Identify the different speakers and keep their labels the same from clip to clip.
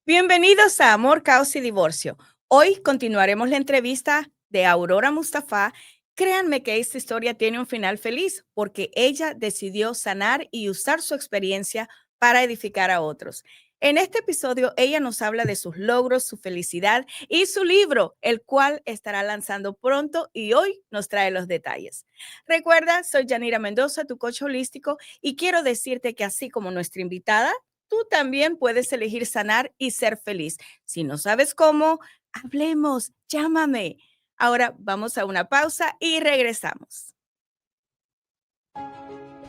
Speaker 1: Bienvenidos a Amor, Caos y Divorcio. Hoy continuaremos la entrevista de Aurora Mustafa. Créanme que esta historia tiene un final feliz porque ella decidió sanar y usar su experiencia para edificar a otros. En este episodio, ella nos habla de sus logros, su felicidad y su libro, el cual estará lanzando pronto y hoy nos trae los detalles. Recuerda, soy Yanira Mendoza, tu coach holístico, y quiero decirte que así como nuestra invitada, tú también puedes elegir sanar y ser feliz. Si no sabes cómo, hablemos, llámame. Ahora vamos a una pausa y regresamos.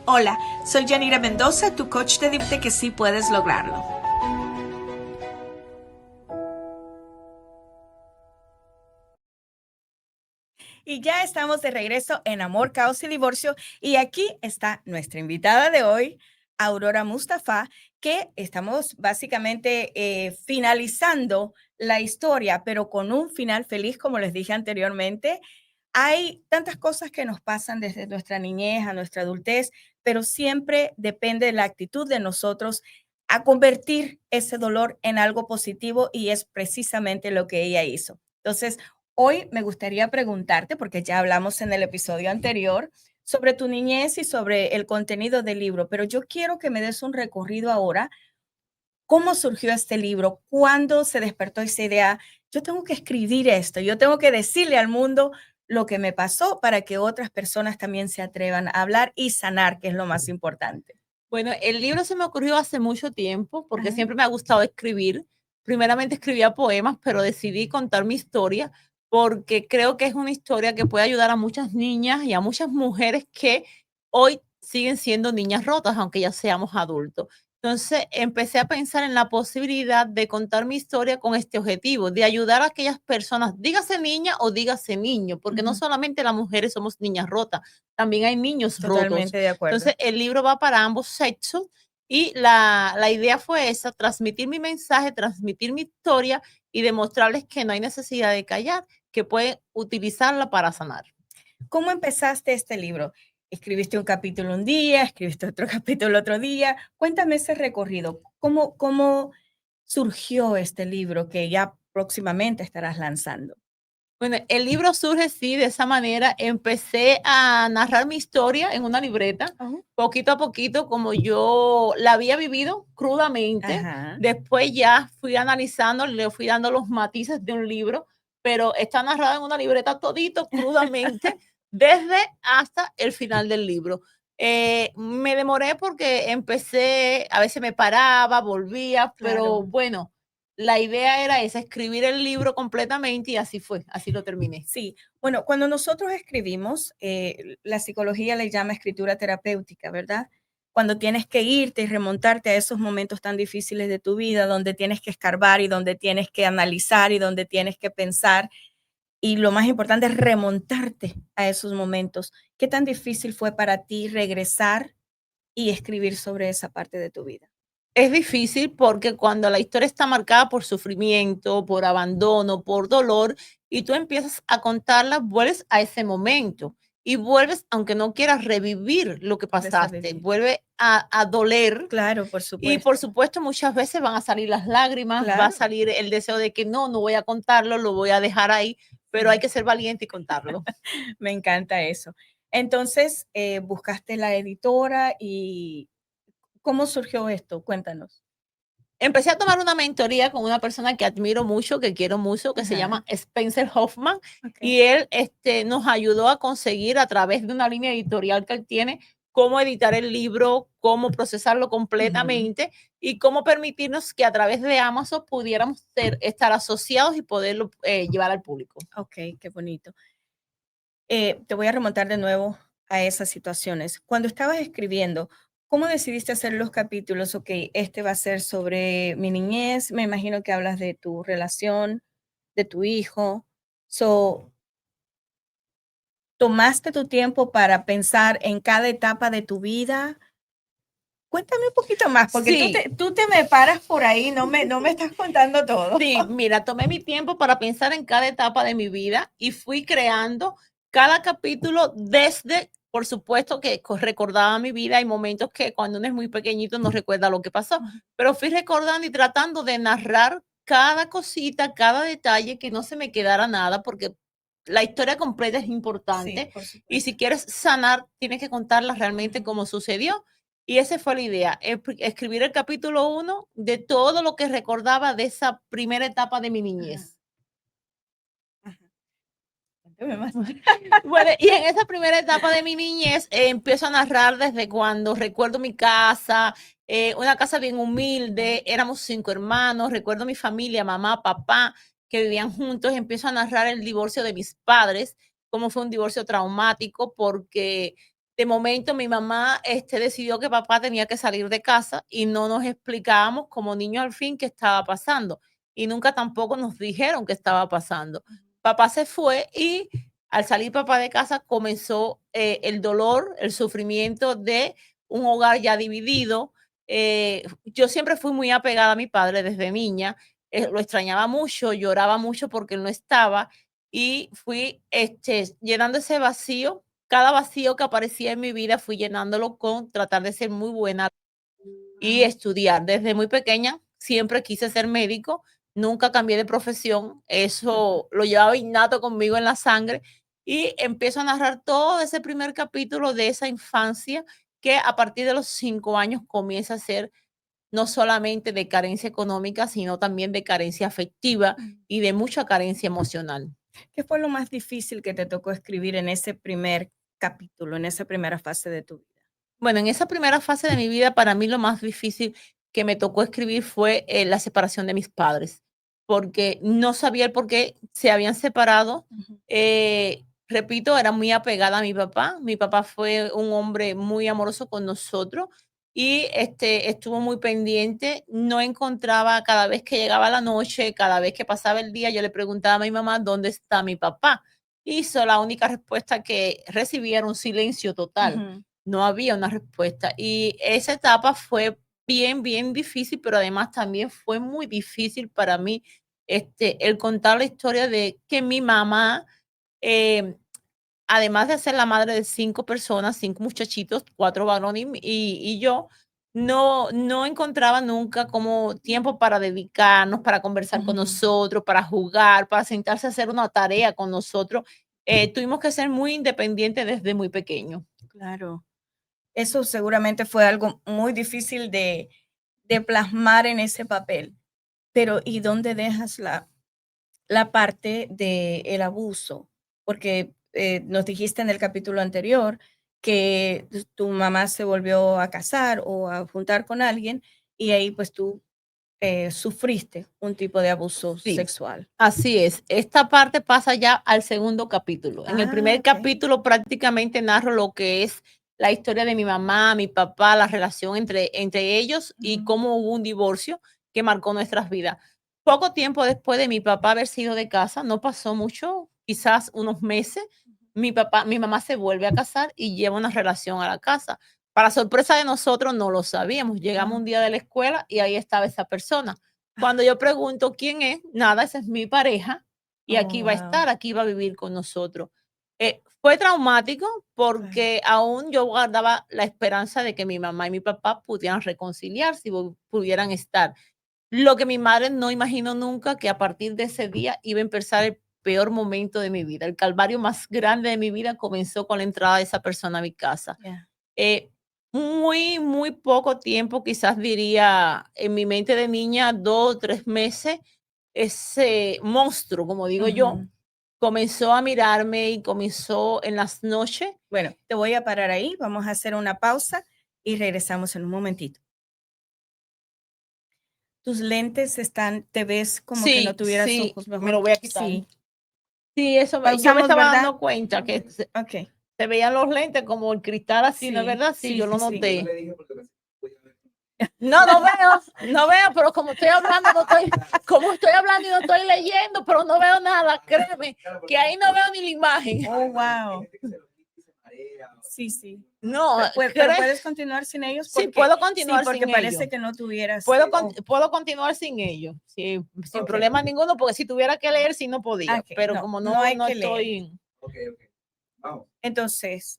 Speaker 1: Hola, soy Yanira Mendoza, tu coach de Dipte que sí puedes lograrlo. Y ya estamos de regreso en Amor, Caos y Divorcio. Y aquí está nuestra invitada de hoy, Aurora Mustafa, que estamos básicamente finalizando la historia, pero con un final feliz, como les dije anteriormente. Hay tantas cosas que nos pasan desde nuestra niñez a nuestra adultez, pero siempre depende de la actitud de nosotros a convertir ese dolor en algo positivo y es precisamente lo que ella hizo. Entonces, hoy me gustaría preguntarte, porque ya hablamos en el episodio anterior, sobre tu niñez y sobre el contenido del libro, pero yo quiero que me des un recorrido ahora. ¿Cómo surgió este libro? ¿Cuándo se despertó esa idea? Yo tengo que escribir esto, yo tengo que decirle al mundo lo que me pasó para que otras personas también se atrevan a hablar y sanar, que es lo más importante.
Speaker 2: Bueno, el libro se me ocurrió hace mucho tiempo porque
Speaker 1: Ajá.
Speaker 2: siempre me ha gustado escribir. Primeramente escribía poemas, pero decidí contar mi historia porque creo que es una historia que puede ayudar a muchas niñas y a muchas mujeres que hoy siguen siendo niñas rotas, aunque ya seamos adultos. Entonces empecé a pensar en la posibilidad de contar mi historia con este objetivo, de ayudar a aquellas personas, dígase niña o dígase niño, porque no
Speaker 1: Ujú.
Speaker 2: solamente las mujeres somos niñas rotas, también hay niños rotos.
Speaker 1: Totalmente de acuerdo.
Speaker 2: Entonces, el libro va para ambos sexos y la idea fue esa, transmitir mi mensaje, transmitir mi historia y demostrarles que no hay necesidad de callar, que pueden utilizarla para sanar.
Speaker 1: ¿Cómo empezaste este libro? ¿Escribiste un capítulo un día, escribiste otro capítulo otro día? Cuéntame ese recorrido. ¿Cómo surgió este libro que ya próximamente estarás lanzando?
Speaker 2: Bueno, el libro surge sí de esa manera. Empecé a narrar mi historia en una libreta,
Speaker 1: Oh.
Speaker 2: poquito a poquito, como yo la había vivido crudamente.
Speaker 1: Ajá.
Speaker 2: Después ya fui analizando, le fui dando los matices de un libro, pero está narrado en una libreta todito, crudamente, desde hasta el final del libro. Me demoré porque empecé, a veces me paraba, volvía, pero
Speaker 1: Claro.
Speaker 2: bueno, la idea era esa, escribir el libro completamente y así fue, así lo terminé.
Speaker 1: Sí, bueno, cuando nosotros escribimos, la psicología le llama escritura terapéutica, ¿verdad? Cuando tienes que irte y remontarte a esos momentos tan difíciles de tu vida, donde tienes que escarbar y donde tienes que analizar y donde tienes que pensar. Y lo más importante es remontarte a esos momentos. ¿Qué tan difícil fue para ti regresar y escribir sobre esa parte de tu vida?
Speaker 2: Es difícil porque cuando la historia está marcada por sufrimiento, por abandono, por dolor, y tú empiezas a contarla, vuelves a ese momento y vuelves, aunque no quieras revivir lo que
Speaker 1: Vuelves a
Speaker 2: pasaste,
Speaker 1: vivir.
Speaker 2: vuelve a doler.
Speaker 1: Claro, por
Speaker 2: Y por
Speaker 1: supuesto.
Speaker 2: supuesto, muchas veces van a salir las lágrimas, va a
Speaker 1: Claro.
Speaker 2: salir el deseo de que no, no voy a contarlo, lo voy a dejar ahí, pero hay
Speaker 1: Sí.
Speaker 2: que ser valiente y contarlo.
Speaker 1: Me encanta eso. Entonces, buscaste la editora y ¿cómo surgió esto? Cuéntanos.
Speaker 2: Empecé a tomar una mentoría con una persona que admiro mucho, que quiero mucho, que se
Speaker 1: Ajá,
Speaker 2: llama Spencer Hoffman,
Speaker 1: okey.
Speaker 2: y él nos ayudó a conseguir a través de una línea editorial que él tiene, cómo editar el libro, cómo procesarlo
Speaker 1: Ujú.
Speaker 2: completamente y cómo permitirnos que a través de Amazon pudiéramos estar asociados y poderlo llevar al público.
Speaker 1: Okey, qué bonito. Te voy a remontar de nuevo a esas situaciones. Cuando estabas escribiendo, ¿cómo decidiste hacer los capítulos? Okey, este va a ser sobre mi niñez, me imagino que hablas de tu relación, de tu hijo. So, ¿tomaste tu tiempo para pensar en cada etapa de tu vida? Cuéntame un poquito más, porque
Speaker 2: Sí,
Speaker 1: tú te me paras por ahí, no me estás contando todo.
Speaker 2: sí, mira, tomé mi tiempo para pensar en cada etapa de mi vida y fui creando cada capítulo desde por supuesto que recordaba mi vida. Hay momentos que cuando uno es muy pequeñito no recuerda lo que pasó,
Speaker 1: Ujú.
Speaker 2: pero fui recordando y tratando de narrar cada cosita, cada detalle, que no se me quedara nada, porque la historia completa es
Speaker 1: Sí,
Speaker 2: importante
Speaker 1: por
Speaker 2: y si
Speaker 1: supuesto.
Speaker 2: quieres sanar, tienes que contarla realmente
Speaker 1: Ujú.
Speaker 2: como sucedió. Y esa fue la idea, escribir el capítulo 1 de todo lo que recordaba de esa primera etapa de mi
Speaker 1: Ajá,
Speaker 2: niñez.
Speaker 1: ajá. Cuéntame más.
Speaker 2: Bueno, y en esa primera etapa de mi niñez, empiezo a narrar desde cuando recuerdo mi casa, una casa bien humilde, éramos 5 hermanos, recuerdo mi familia, mamá, papá, que vivían juntos, empiezo a narrar el divorcio de mis padres, cómo fue un divorcio traumático, porque de momento mi mamá, decidió que papá tenía que salir de casa y no nos explicábamos como niños al fin qué estaba pasando, y nunca tampoco nos dijeron qué estaba pasando. Papá se fue y al salir papá de casa comenzó, el dolor, el sufrimiento de un hogar ya dividido. Yo siempre fui muy apegada a mi padre desde niña, lo extrañaba mucho, lloraba mucho porque él no estaba y fui, llenando ese vacío. Cada vacío que aparecía en mi vida fui llenándolo con tratar de ser muy buena y
Speaker 1: Guau.
Speaker 2: estudiar. Desde muy pequeña siempre quise ser médico, nunca cambié de profesión,
Speaker 1: Ujú.
Speaker 2: eso lo llevaba innato conmigo en la sangre y empiezo a narrar todo ese primer capítulo de esa infancia que a partir de los 5 años comienza a ser no solamente de carencia económica, sino también de carencia afectiva
Speaker 1: Mm.
Speaker 2: y de mucha carencia emocional.
Speaker 1: ¿Qué fue lo más difícil que te tocó escribir en ese primer capítulo, en esa primera fase de tu vida?
Speaker 2: Bueno, en esa primera fase de mi vida, para mí lo más difícil que me tocó escribir fue, la separación de mis padres, porque no sabía el por qué se habían separado.
Speaker 1: Ujú.
Speaker 2: Repito, era muy apegada a mi papá. Mi papá fue un hombre muy amoroso con nosotros y estuvo muy pendiente. No encontraba cada vez que llegaba la noche, cada vez que pasaba el día, yo le preguntaba a mi mamá dónde está mi papá. La única respuesta que recibía era un silencio total,
Speaker 1: Ujú.
Speaker 2: no había una respuesta. Y esa etapa fue bien, bien difícil, pero además también fue muy difícil para mí, el contar la historia de que mi mamá, em, además de ser la madre de 5 personas, 5 muchachitos, 4 varones y yo, no encontraba nunca como tiempo para dedicarnos, para conversar con
Speaker 1: Ujú.
Speaker 2: nosotros, para jugar, para sentarse a hacer una tarea con nosotros. Tuvimos que ser muy independientes desde muy pequeños.
Speaker 1: Claro. Eso seguramente fue algo muy difícil de plasmar en ese papel. Pero, ¿y dónde dejas la parte del abuso? Porque nos dijiste en el capítulo anterior que tu mamá se volvió a casar o a juntar con alguien y ahí pues tú sufriste un tipo de abuso
Speaker 2: Sí.
Speaker 1: sexual.
Speaker 2: Así es, esta parte pasa ya al segundo capítulo. En el
Speaker 1: Ah,
Speaker 2: primer
Speaker 1: ok.
Speaker 2: capítulo prácticamente narro lo que es la historia de mi mamá, mi papá, la relación entre ellos y
Speaker 1: Ujú,
Speaker 2: cómo hubo un divorcio que marcó nuestras vidas. Poco tiempo después de mi papá haber sido de casa, no pasó mucho, quizás unos meses, mi mamá se vuelve a casar y lleva una relación a la casa. Para sorpresa de nosotros, no lo sabíamos. Llegamos
Speaker 1: ujú.
Speaker 2: un día de la escuela y ahí estaba esa persona.
Speaker 1: Ah,
Speaker 2: Cuando yo pregunto quién es, nada, esa es mi pareja y
Speaker 1: oh,
Speaker 2: aquí va a
Speaker 1: wow.
Speaker 2: estar, aquí va a vivir con nosotros. Fue traumático
Speaker 1: Claro.
Speaker 2: porque aún yo guardaba la esperanza de que mi mamá y mi papá pudieran reconciliarse y pudieran estar. Lo que mi madre no imaginó nunca que a partir de ese día iba a empezar el peor momento de mi vida. El calvario más grande de mi vida comenzó con la entrada de esa persona a mi casa.
Speaker 1: Ya.
Speaker 2: Eh, muy, muy poco tiempo, quizás diría en mi mente de niña, 2 o 3 meses, ese monstruo, como digo yo,
Speaker 1: Ujú.
Speaker 2: comenzó a mirarme y comenzó en las noches.
Speaker 1: Bueno, te voy a parar ahí, vamos a hacer una pausa y regresamos en un momentito. Tus lentes están, te ves como que no
Speaker 2: Sí,
Speaker 1: tuvieras
Speaker 2: sí,
Speaker 1: ojos
Speaker 2: me lo
Speaker 1: mejor.
Speaker 2: voy a quitar.
Speaker 1: Sí,
Speaker 2: Sí, yo me
Speaker 1: pausamos,
Speaker 2: estaba
Speaker 1: ¿verdad?
Speaker 2: dando cuenta que
Speaker 1: Ok.
Speaker 2: se veían los lentes como el cristal así, ¿no es
Speaker 1: Sí,
Speaker 2: verdad? Sí,
Speaker 1: sí,
Speaker 2: yo lo
Speaker 1: sí, sí.
Speaker 2: noté. No, no veo, pero como estoy hablando, no estoy, como estoy hablando y no estoy leyendo, pero no veo nada, créeme, que ahí no veo ni la imagen.
Speaker 1: Oh, wow. Sí, sí.
Speaker 2: No,
Speaker 1: Pero puedes continuar sin ellos
Speaker 2: sí,
Speaker 1: porque
Speaker 2: puedo
Speaker 1: sí,
Speaker 2: continuar
Speaker 1: porque
Speaker 2: sin ello.
Speaker 1: parece que no tuvieras ojos.
Speaker 2: Puedo continuar sin ello, sí, sin
Speaker 1: Ok,
Speaker 2: problema ninguno, porque si tuviera que leer, sí no podía,
Speaker 1: ok,
Speaker 2: pero
Speaker 1: no,
Speaker 2: como
Speaker 1: no hay
Speaker 2: no
Speaker 1: que leer.
Speaker 2: estoy.
Speaker 1: Entonces,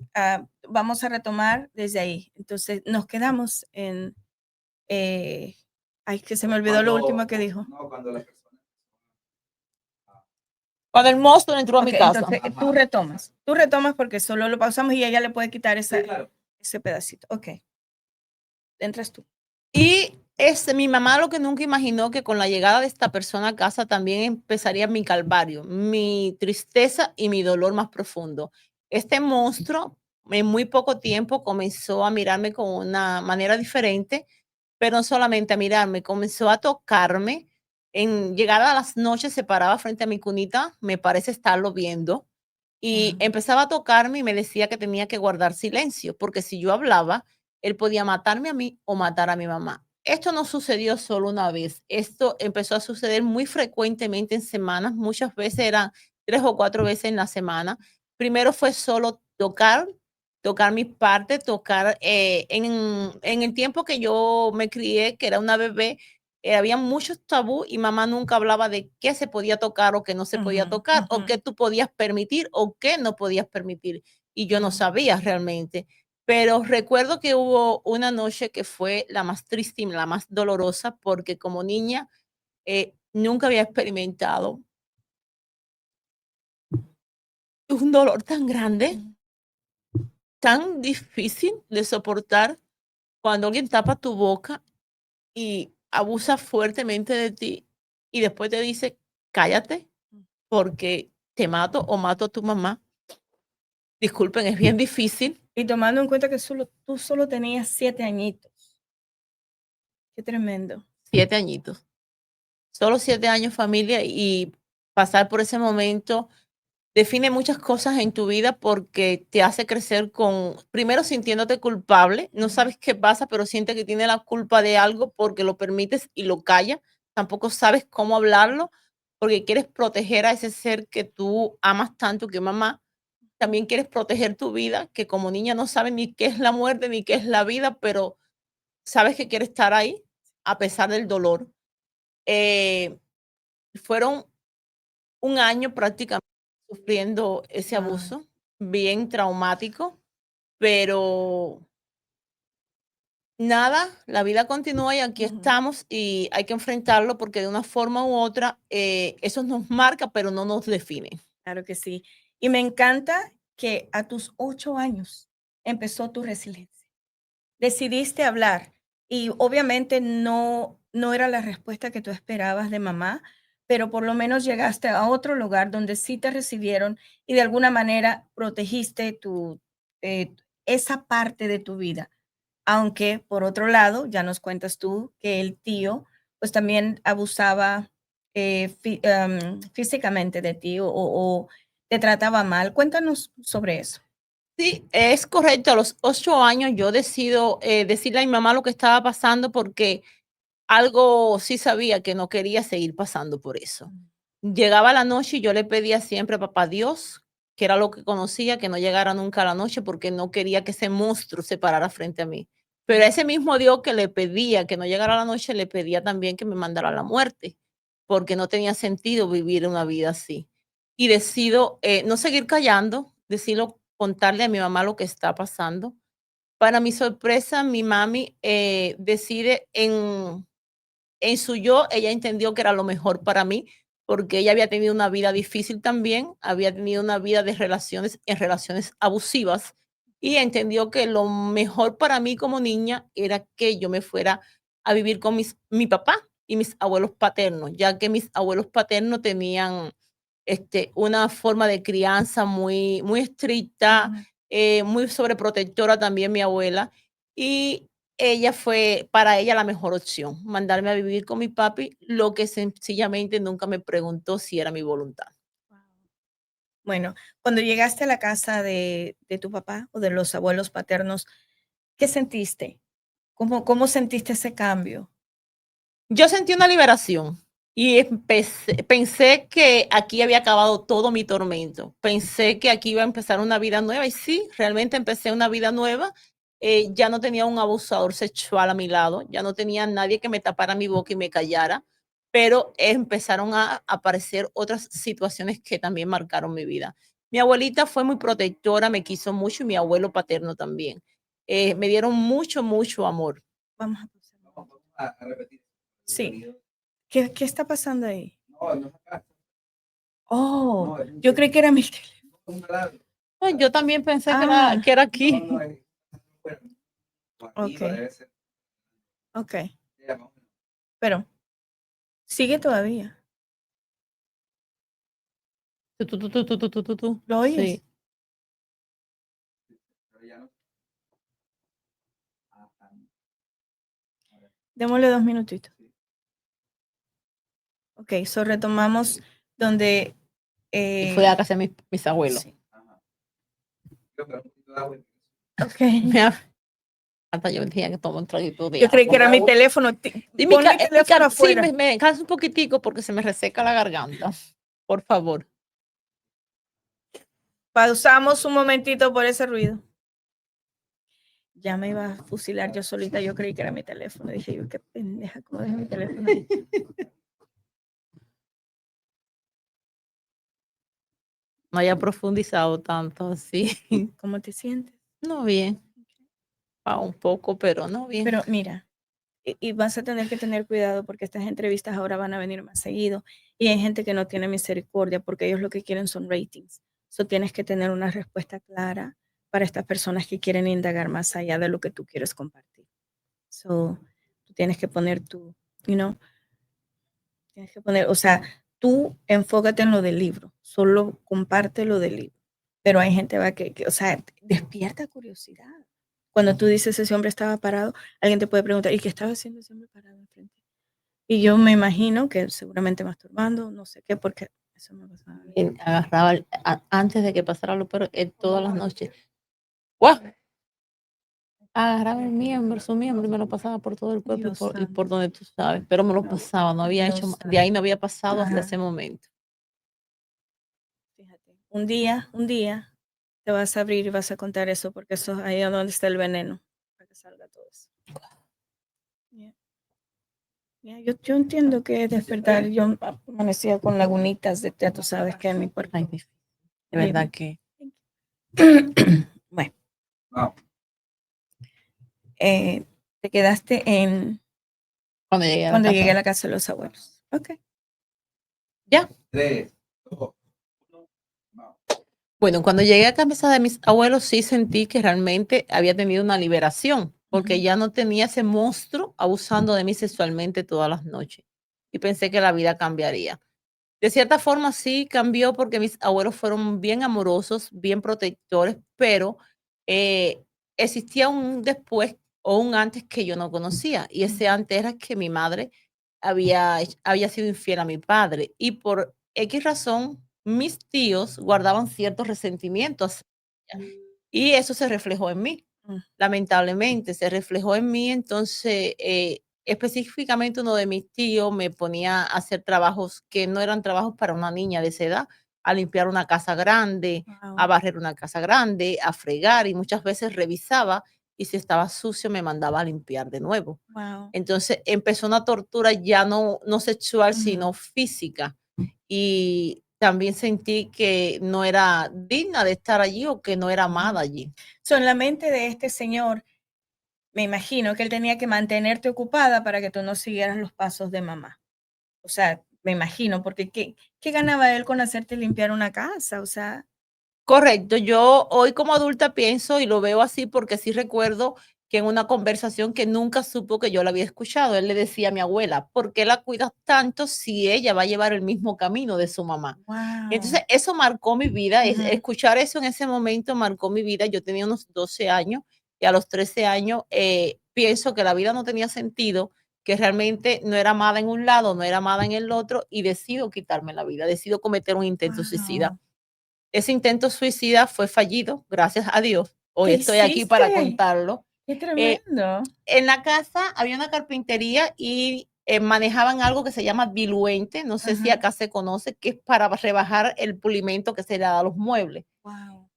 Speaker 1: vamos a retomar desde ahí. Entonces, nos quedamos en... ay, que se me olvidó lo último que dijo.
Speaker 3: No, cuando la persona...
Speaker 2: Cuando el monstruo entró a mi
Speaker 1: Ok,
Speaker 2: casa.
Speaker 1: entonces tú retomas porque solo lo pausamos y ella le puede quitar
Speaker 3: Sí, claro.
Speaker 1: ese pedacito. Ok, entras tú.
Speaker 2: Y mi mamá lo que nunca imaginó que con la llegada de esta persona a casa también empezaría mi calvario, mi tristeza y mi dolor más profundo. Este monstruo en muy poco tiempo comenzó a mirarme con una manera diferente, pero no solamente a mirarme, comenzó a tocarme. En llegada a las noches se paraba frente a mi cunita, me parece estarlo viendo, y
Speaker 1: Ajá.
Speaker 2: empezaba a tocarme y me decía que tenía que guardar silencio, porque si yo hablaba, él podía matarme a mí o matar a mi mamá. Esto no sucedió solo una vez, esto empezó a suceder muy frecuentemente en semanas, muchas veces eran 3 o 4 veces en la semana. Primero fue solo tocar mi parte, tocar, en el tiempo que yo me crié, que era una bebé, había muchos tabú y mamá nunca hablaba de qué se podía tocar o qué no se podía
Speaker 1: Ujú,
Speaker 2: tocar, o
Speaker 1: ujú,
Speaker 2: qué tú podías permitir o qué no podías permitir. Y yo no
Speaker 1: ujú.
Speaker 2: sabía realmente. Pero recuerdo que hubo una noche que fue la más triste y la más dolorosa, porque como niña, nunca había experimentado un dolor tan grande,
Speaker 1: Ujú.
Speaker 2: tan difícil de soportar cuando alguien tapa tu boca y abusa fuertemente de ti y después te dice: "Cállate, porque te mato o mato a tu mamá". Disculpen, es bien difícil.
Speaker 1: Y tomando en cuenta que tú solo tenías 7 añitos. Qué tremendo.
Speaker 2: 7 añitos. Solo 7 años, familia, y pasar por ese momento define muchas cosas en tu vida porque te hace crecer con, primero sintiéndote culpable, no
Speaker 1: Ujú,
Speaker 2: sabes qué pasa, pero sientes que tienes la culpa de algo porque lo permites y lo callas. Tampoco sabes cómo hablarlo porque quieres proteger a ese ser que tú amas tanto que mamá. También quieres proteger tu vida, que como niña no sabes ni qué es la muerte ni qué es la vida, pero sabes que quiere estar ahí a pesar del dolor. Eh, Fueron un año prácticamente sufriendo ese
Speaker 1: wow.
Speaker 2: abuso, bien traumático, pero nada, la vida continúa y aquí
Speaker 1: Ujú,
Speaker 2: estamos y hay que enfrentarlo porque de una forma u otra eso nos marca, pero no nos define.
Speaker 1: claro que sí. Y me encanta que a tus 8 años empezó tu resiliencia. Decidiste hablar y obviamente no era la respuesta que tú esperabas de mamá, pero por lo menos llegaste a otro lugar donde sí te recibieron y de alguna manera protegiste eh, esa parte de tu vida. Aunque por otro lado, ya nos cuentas tú que el tío pues también abusaba físicamente de ti o te trataba mal. Cuéntanos sobre eso.
Speaker 2: Sí, es correcto. A los 8 años yo decido decirle a mi mamá lo que estaba pasando porque algo sí sabía que no quería seguir pasando por eso. Llegaba la noche y yo le pedía siempre a papá Dios, que era lo que conocía, que no llegara nunca a la noche porque no quería que ese monstruo se parara frente a mí. Pero a ese mismo Dios que le pedía que no llegara a la noche, le pedía también que me mandara a la muerte, porque no tenía sentido vivir una vida así. Y decido no seguir callando, decido contarle a mi mamá lo que está pasando. Para mi sorpresa, mi mami decide en su yo, ella entendió que era lo mejor para mí, porque ella había tenido una vida difícil también, había tenido una vida de relaciones en relaciones abusivas y entendió que lo mejor para mí como niña era que yo me fuera a vivir con mi papá y mis abuelos paternos, ya que mis abuelos paternos tenían una forma de crianza muy estricta,
Speaker 1: Ujú.
Speaker 2: muy sobreprotectora también mi abuela. Y ella fue para ella la mejor opción, mandarme a vivir con mi papi, lo que sencillamente nunca me preguntó si era mi voluntad.
Speaker 1: Bueno, cuando llegaste a la casa de tu papá o de los abuelos paternos, ¿qué sentiste? ¿Cómo sentiste ese cambio?
Speaker 2: Yo sentí una liberación y pensé que aquí había acabado todo mi tormento. Pensé que aquí iba a empezar una vida nueva y sí, realmente empecé una vida nueva. Ya no tenía un abusador sexual a mi lado, ya no tenía nadie que me tapara mi boca y me callara, pero empezaron a aparecer otras situaciones que también marcaron mi vida. Mi abuelita fue muy protectora, me quiso mucho y mi abuelo paterno también. Me dieron mucho, mucho amor.
Speaker 1: Vamos a repetir. Sí. ¿Qué está pasando ahí? Oh, yo creí que era mi teléfono.
Speaker 2: No, yo también pensé
Speaker 1: Ah.
Speaker 2: que era aquí.
Speaker 1: Ok. Ok. Pero sigue todavía. ¿Lo oyes?
Speaker 2: Sí.
Speaker 1: Démosle 2 minutitos. Ok, retomamos donde...
Speaker 2: Y fue a casa de mis abuelos.
Speaker 1: Sí. Ok.
Speaker 2: Hasta yo decía que tomo un traguito de
Speaker 1: Yo creí que
Speaker 2: agua.
Speaker 1: era mi teléfono. Pon mi teléfono
Speaker 2: Sí,
Speaker 1: afuera.
Speaker 2: me cansa un poquitico porque se me reseca la garganta. Por favor.
Speaker 1: Pausamos un momentito por ese ruido. Ya me iba a fusilar yo solita. Yo creí que era mi teléfono. Dije yo, qué pendeja, ¿cómo dejé mi teléfono ahí?
Speaker 2: No haya profundizado tanto así.
Speaker 1: ¿Cómo te sientes?
Speaker 2: No bien. Un poco, pero no bien.
Speaker 1: Pero mira, y vas a tener que tener cuidado porque estas entrevistas ahora van a venir más seguido y hay gente que no tiene misericordia porque ellos lo que quieren son ratings. So tienes que tener una respuesta clara para estas personas que quieren indagar más allá de lo que tú quieres compartir. So, tú tienes que poner tu, tienes que poner, o sea, tú enfócate en lo del libro, solo comparte lo del libro. Pero hay gente o sea, despierta curiosidad. Cuando tú dices ese hombre estaba parado, alguien te puede preguntar, ¿y qué estaba haciendo ese hombre parado enfrente? Y yo me imagino que seguramente masturbando, no sé qué, porque eso me pasaba.
Speaker 2: Agarraba antes de que pasara lo peor, todas las noches. ¡Guau! Agarraba el miembro, su miembro y me lo pasaba por todo el cuerpo y por donde tú sabes, pero me lo pasaba, no había hecho, de ahí no había pasado hasta ese momento.
Speaker 1: Fíjate, un día te vas a abrir y vas a contar eso, porque eso es ahí donde está el veneno, para que salga todo eso. Yo entiendo que es despertar, yo amanecía con lagunitas de ya tú sabes que en mi cuerpo.
Speaker 2: Ay, de verdad que.
Speaker 1: Bueno. Te quedaste en
Speaker 2: Cuando llegué
Speaker 1: a la casa de los abuelos. Ok.
Speaker 2: Ya. 3, 2, 1. Bueno, cuando llegué a casa de mis abuelos sí sentí que realmente había tenido una liberación, porque ya no tenía ese monstruo abusando de mí sexualmente todas las noches. Y pensé que la vida cambiaría. De cierta forma sí cambió porque mis abuelos fueron bien amorosos, bien protectores, pero existía un después o un antes que yo no conocía. Y ese antes era que mi madre había sido infiel a mi padre. Y por X razón, mis tíos guardaban ciertos resentimientos. Y eso se reflejó en mí. Lamentablemente, se reflejó en mí. Entonces, específicamente uno de mis tíos me ponía a hacer trabajos que no eran trabajos para una niña de esa edad, a limpiar una casa grande, a barrer una casa grande, a fregar y muchas veces revisaba y si estaba sucio me mandaba a limpiar de nuevo. Entonces empezó una tortura ya no sexual, sino física y también sentí que no era digna de estar allí o que no era amada allí.
Speaker 1: En la mente de este señor, me imagino que él tenía que mantenerte ocupada para que tú no siguieras los pasos de mamá. O sea, me imagino, porque ¿qué ganaba él con hacerte limpiar una casa? O sea.
Speaker 2: Correcto, yo hoy como adulta pienso y lo veo así porque sí recuerdo que en una conversación que nunca supo que yo la había escuchado, él le decía a mi abuela, ¿por qué la cuidas tanto si ella va a llevar el mismo camino de su mamá? Entonces, eso marcó mi vida, escuchar eso en ese momento marcó mi vida. Yo tenía unos 12 años y a los 13 años pienso que la vida no tenía sentido, que realmente no era amada en un lado, no era amada en el otro y decido quitarme la vida, decido cometer un intento suicida. Ese intento suicida fue fallido, gracias a Dios. Hoy estoy aquí para contarlo.
Speaker 1: ¡Qué tremendo!
Speaker 2: En la casa había una carpintería y manejaban algo que se llama diluente, no sé si acá se conoce, que es para rebajar el pulimento que se le da a los muebles.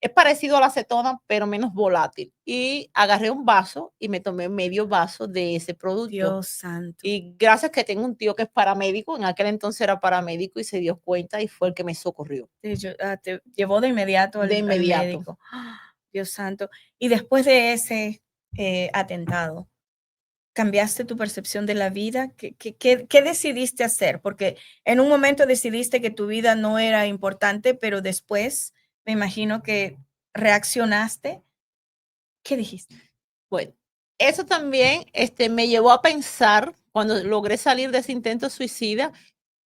Speaker 2: Es parecido a la acetona, pero menos volátil. Y agarré un vaso y me tomé medio vaso de ese producto.
Speaker 1: Dios santo.
Speaker 2: Y gracias que tengo un tío que es paramédico, en aquel entonces era paramédico y se dio cuenta y fue el que me socorrió
Speaker 1: Te llevó de inmediato
Speaker 2: de
Speaker 1: al
Speaker 2: inmediato.
Speaker 1: médico. ¡Ah! Dios santo. Y después de ese atentado, ¿cambiaste tu percepción de la vida? ¿Qué decidiste hacer? Porque en un momento decidiste que tu vida no era importante, pero después me imagino que reaccionaste. ¿Qué dijiste?
Speaker 2: Bueno, eso también me llevó a pensar, cuando logré salir de ese intento suicida,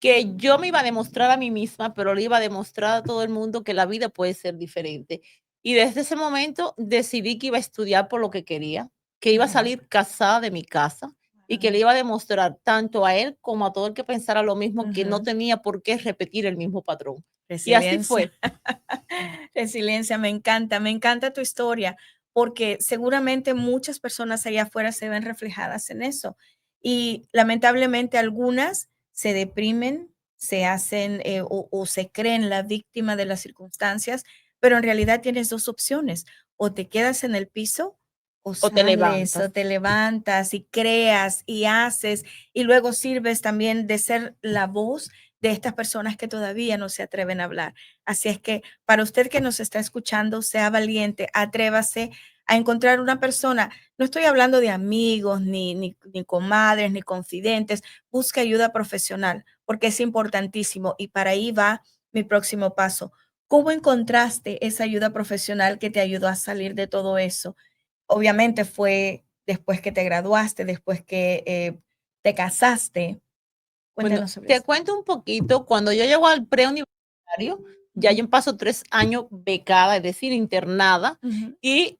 Speaker 2: que yo me iba a demostrar a mí misma, pero le iba a demostrar a todo el mundo que la vida puede ser diferente. Y desde ese momento decidí que iba a estudiar por lo que quería, que iba a
Speaker 1: Ujú.
Speaker 2: salir casada de mi casa y que le
Speaker 1: Guau.
Speaker 2: iba a demostrar tanto a él como a todo el que pensara lo mismo, que no
Speaker 1: Ujú.
Speaker 2: tenía por qué repetir el mismo patrón. Y así
Speaker 1: Resiliencia.
Speaker 2: fue.
Speaker 1: Resiliencia, me encanta tu historia, porque seguramente muchas personas allá afuera se ven reflejadas en eso. Y lamentablemente algunas se deprimen, se hacen o se creen la víctima de las circunstancias, pero en realidad tienes dos opciones, o te quedas en el piso o
Speaker 2: O te
Speaker 1: sales
Speaker 2: levantas.
Speaker 1: o te levantas y creas y haces y luego sirves también de ser la voz de estas personas que todavía no se atreven a hablar. Así es que para usted que nos está escuchando, sea valiente, atrévase a encontrar una persona. No estoy hablando de amigos, ni comadres, ni confidentes. Busca ayuda profesional, porque es importantísimo. Y para ahí va mi próximo paso. ¿Cómo encontraste esa ayuda profesional que te ayudó a salir de todo eso? Obviamente fue después que te graduaste, después que te casaste.
Speaker 2: Bueno,
Speaker 1: Cuéntanos sobre
Speaker 2: te
Speaker 1: eso.
Speaker 2: cuento un poquito, cuando yo llego al preuniversitario, ya
Speaker 1: Ujú,
Speaker 2: yo paso 3 años becada, es decir, internada,
Speaker 1: ujú.
Speaker 2: y,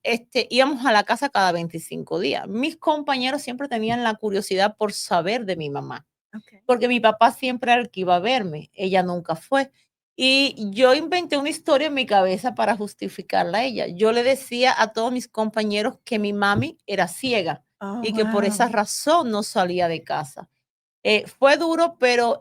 Speaker 2: íbamos a la casa cada 25 días. Mis compañeros siempre tenían la curiosidad por saber de mi mamá,
Speaker 1: Okey.
Speaker 2: porque mi papá siempre era el que iba a verme, ella nunca fue. Y yo inventé una historia en mi cabeza para justificarla a ella. Yo le decía a todos mis compañeros que mi mami era ciega
Speaker 1: Oh,
Speaker 2: y que por esa
Speaker 1: guau.
Speaker 2: razón no salía de casa. Fue duro, pero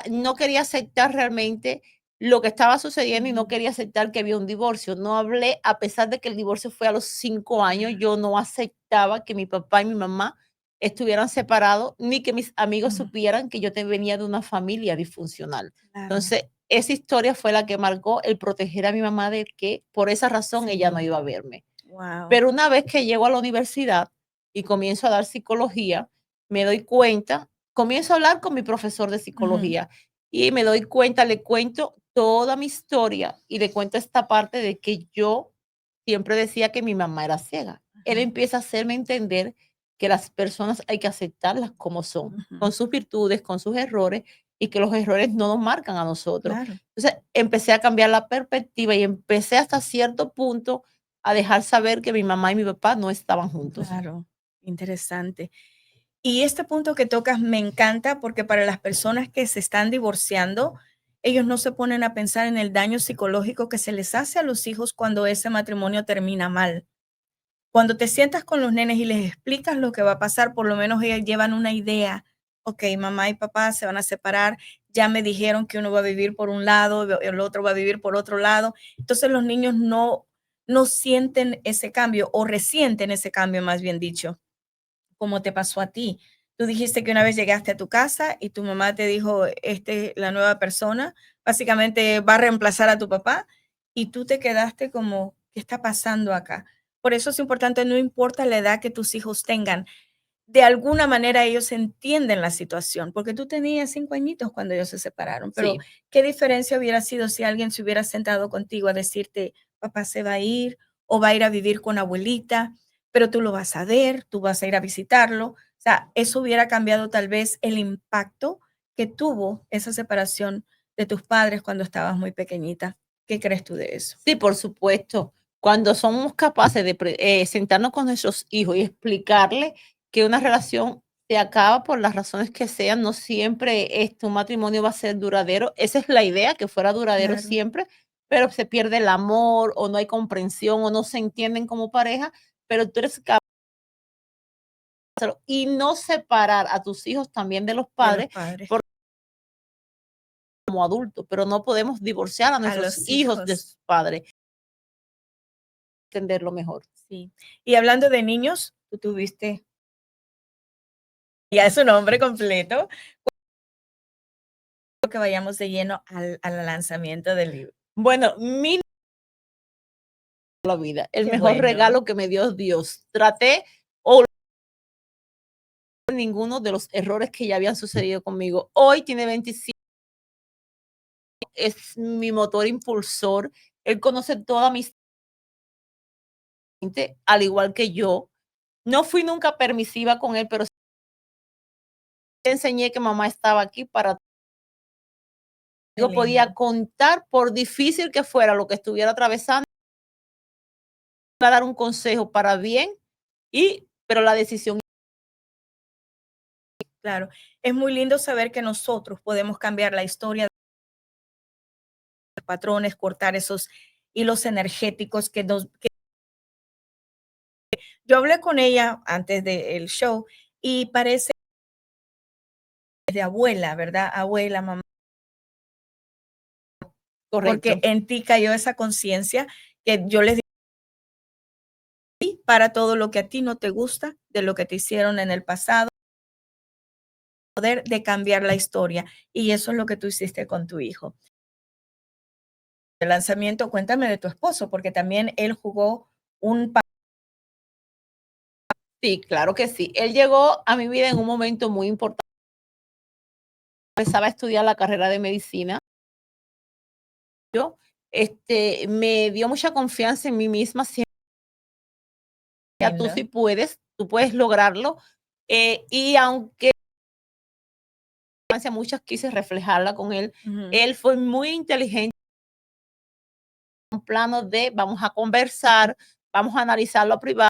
Speaker 2: no quería aceptar realmente lo que estaba sucediendo y no
Speaker 1: Ujú.
Speaker 2: quería aceptar que había un divorcio. No hablé, a pesar de que el divorcio fue a los 5 años, yo no aceptaba que mi papá y mi mamá estuvieran separados, ni que mis amigos
Speaker 1: Mm,
Speaker 2: supieran que yo venía de una familia disfuncional.
Speaker 1: claro,
Speaker 2: Entonces, esa historia fue la que marcó el proteger a mi mamá de que por esa razón ella no
Speaker 1: sí,
Speaker 2: iba a verme.
Speaker 1: wow.
Speaker 2: Pero una vez que llego a la universidad y comienzo a dar psicología, me doy cuenta, comienzo a hablar con mi profesor de
Speaker 1: Ujú,
Speaker 2: psicología y me doy cuenta, le cuento toda mi historia y le cuento esta parte de que yo siempre decía que mi mamá era ciega. Él
Speaker 1: ajá,
Speaker 2: empieza a hacerme entender que las personas hay que aceptarlas como son,
Speaker 1: ujú,
Speaker 2: con sus virtudes, con sus errores, y que los errores no nos marcan a nosotros.
Speaker 1: claro,
Speaker 2: Entonces empecé a cambiar la perspectiva y empecé hasta cierto punto a dejar saber que mi mamá y mi papá no estaban juntos.
Speaker 1: claro, interesante. Y este punto que tocas me encanta porque para las personas que se están divorciando, ellos no se ponen a pensar en el daño psicológico que se les hace a los hijos cuando ese matrimonio termina mal. Cuando te sientas con los nenes y les explicas lo que va a pasar, por lo menos ellos llevan una idea. Ok, mamá y papá se van a separar, ya me dijeron que uno va a vivir por un lado, el otro va a vivir por otro lado. Entonces los niños no sienten ese cambio o resienten ese cambio, más bien dicho, como te pasó a ti. Tú dijiste que una vez llegaste a tu casa y tu mamá te dijo, este, la nueva persona, básicamente va a reemplazar a tu papá y tú te quedaste como, ¿qué está pasando acá? Por eso es importante, no importa la edad que tus hijos tengan, de alguna manera ellos entienden la situación, porque tú tenías 5 añitos cuando ellos se separaron, pero
Speaker 2: Sí,
Speaker 1: ¿qué diferencia hubiera sido si alguien se hubiera sentado contigo a decirte, papá se va a ir o va a ir a vivir con abuelita, pero tú lo vas a ver, tú vas a ir a visitarlo? O sea, eso hubiera cambiado tal vez el impacto que tuvo esa separación de tus padres cuando estabas muy pequeñita. ¿Qué crees tú de eso?
Speaker 2: sí, por supuesto. Cuando somos capaces de sentarnos con nuestros hijos y explicarles que una relación se acaba por las razones que sean, no siempre un matrimonio va a ser duradero. Esa es la idea, que fuera duradero
Speaker 1: Claro,
Speaker 2: siempre, pero se pierde el amor o no hay comprensión o no se entienden como pareja, pero tú eres capaz y no separar a tus hijos también de los
Speaker 1: de los
Speaker 2: padres
Speaker 1: padres.
Speaker 2: como adultos, pero no podemos divorciar a
Speaker 1: A
Speaker 2: nuestros
Speaker 1: los
Speaker 2: hijos de
Speaker 1: hijos.
Speaker 2: sus padres. entenderlo mejor.
Speaker 1: Sí. Y hablando de niños, tú tuviste ya su nombre completo. Que vayamos de lleno al lanzamiento del libro.
Speaker 2: Bueno, la vida, el
Speaker 1: Qué
Speaker 2: mejor
Speaker 1: bueno.
Speaker 2: regalo que me dio Dios. Traté o ninguno de los errores que ya habían sucedido conmigo. Hoy tiene 25, es mi motor impulsor. Él conoce toda mi gente, al igual que yo. No fui nunca permisiva con él, pero sí le enseñé que mamá estaba aquí para
Speaker 1: Qué
Speaker 2: yo podía
Speaker 1: lindo.
Speaker 2: contar, por difícil que fuera lo que estuviera atravesando, iba a dar un consejo para bien, pero la decisión.
Speaker 1: Claro, es muy lindo saber que nosotros podemos cambiar la historia de patrones, cortar esos hilos energéticos que yo hablé con ella antes del show y parece de abuela, ¿verdad? Abuela, mamá, porque
Speaker 2: Correcto.
Speaker 1: en ti cayó esa conciencia que yo les di para todo lo que a ti no te gusta, de lo que te hicieron en el pasado, poder de cambiar la historia. Y eso es lo que tú hiciste con tu hijo. El lanzamiento, cuéntame de tu esposo, porque también él jugó un papel.
Speaker 2: Sí, claro que sí. Él llegó a mi vida en un momento muy importante. Empezaba a estudiar la carrera de medicina. Yo, me dio mucha confianza en mí misma. Siempre, ya tú sí puedes, tú puedes lograrlo. Y aunque muchas quise reflejarla con él, él fue muy inteligente. Un plano de vamos a conversar, vamos a analizarlo privado,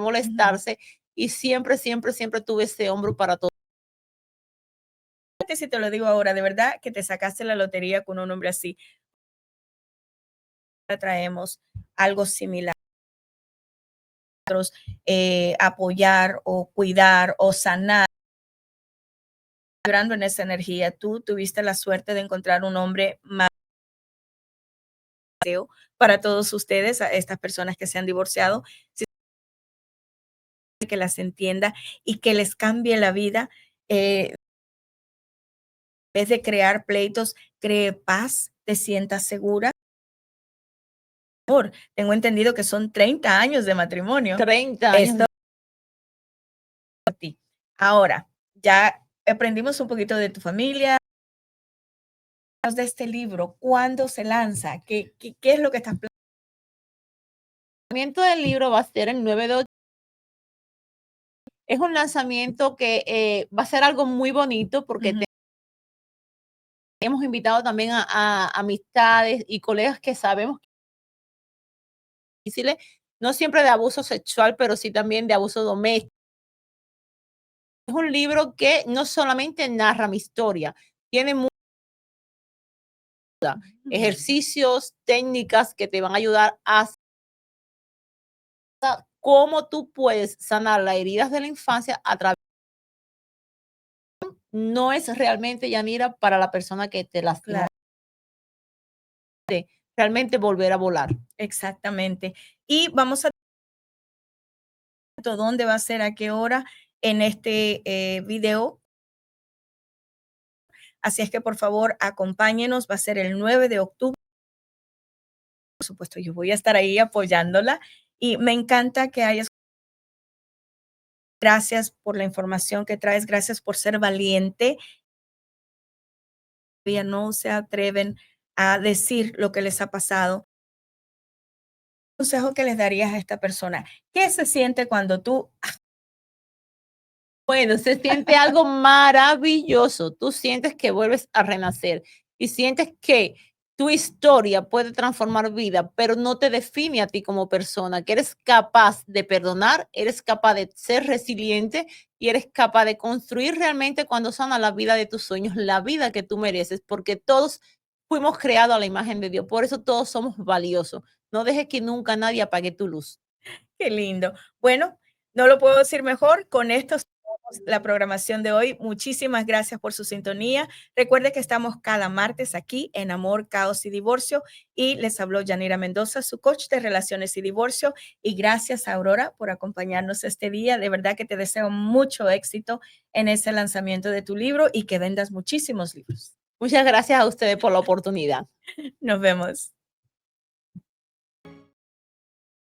Speaker 2: molestarse, y siempre, siempre, siempre tuve ese hombro para todo.
Speaker 1: Si te lo digo ahora, de verdad que te sacaste la lotería con un hombre así. Traemos algo similar. Apoyar o cuidar o sanar. Vibrando en esa energía, tú tuviste la suerte de encontrar un hombre más para todos ustedes, a estas personas que se han divorciado, que las entienda y que les cambie la vida. En vez de crear pleitos, cree paz, te sientas segura. Tengo entendido que son 30 años de matrimonio.
Speaker 2: 30 años.
Speaker 1: Esto por ti. Ahora, ya aprendimos un poquito de tu familia, de este libro, ¿cuándo se lanza? ¿Qué es lo que estás planeando?
Speaker 2: El lanzamiento del libro va a ser el 9 de octubre. Es un lanzamiento que va a ser algo muy bonito porque hemos invitado también a amistades y colegas que sabemos que difíciles, no siempre de abuso sexual, pero sí también de abuso doméstico. Es un libro que no solamente narra mi historia, tiene ejercicios, técnicas que te van a ayudar a cómo tú puedes sanar las heridas de la infancia a través. No es realmente, Yanira, para la persona que te lastimó.
Speaker 1: Claro,
Speaker 2: Realmente volver a volar.
Speaker 1: exactamente. Y vamos a dónde va a ser, a qué hora en este video. Así es que por favor acompáñenos, va a ser el 9 de octubre. Por supuesto, yo voy a estar ahí apoyándola y me encanta que hayas. Gracias por la información que traes, gracias por ser valiente. Todavía no se atreven a decir lo que les ha pasado. ¿Qué consejo que les darías a esta persona? ¿Qué se siente cuando tú?
Speaker 2: Bueno, se siente algo maravilloso. Tú sientes que vuelves a renacer y sientes que tu historia puede transformar vida, pero no te define a ti como persona, que eres capaz de perdonar, eres capaz de ser resiliente y eres capaz de construir realmente cuando sana la vida de tus sueños, la vida que tú mereces, porque todos fuimos creados a la imagen de Dios, por eso todos somos valiosos. No dejes que nunca nadie apague tu luz.
Speaker 1: Qué lindo. Bueno, no lo puedo decir mejor con esto. la programación de hoy. Muchísimas gracias por su sintonía. Recuerde que estamos cada martes aquí en Amor, Caos y Divorcio y les habló Yanira Mendoza, su coach de relaciones y divorcio. Y gracias, Aurora, por acompañarnos este día. De verdad que te deseo mucho éxito en ese lanzamiento de tu libro y que vendas muchísimos libros.
Speaker 2: Muchas gracias a ustedes por la oportunidad.
Speaker 1: Nos vemos.